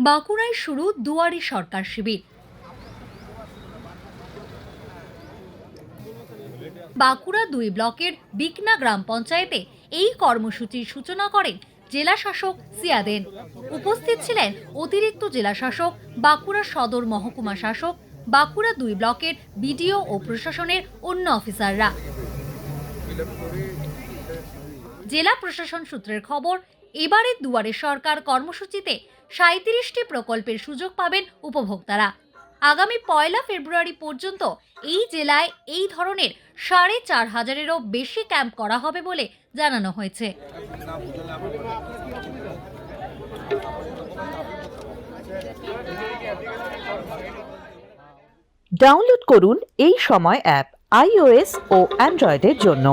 বাঁকুড়ায় শুরু দুয়ারে সরকার শিবির। বাঁকুড়া 2 ব্লকের বিকনা গ্রাম পঞ্চায়েতে এই কর্মসূচির সূচনা করেন জেলা শাসক সিয়াদেন। উপস্থিত ছিলেন অতিরিক্ত জেলা শাসক, বাঁকুড়া সদর মহকুমা শাসক, বাঁকুড়া 2 ব্লকের বিডিও ও প্রশাসনের অন্য অফিসাররা। জেলা প্রশাসন সূত্রের খবর, এবারে দুয়ারে সরকার কর্মসূচিতে 37টি প্রকল্পের সুযোগ পাবেন উপভোক্তারা। আগামী 1 ফেব্রুয়ারি পর্যন্ত এই জেলায় এই ধরনের 4500-এরও বেশি ক্যাম্প করা হবে বলে জানানো হয়েছে। ডাউনলোড করুন এই সময় অ্যাপ iOS ও অ্যান্ড্রয়েডের জন্য।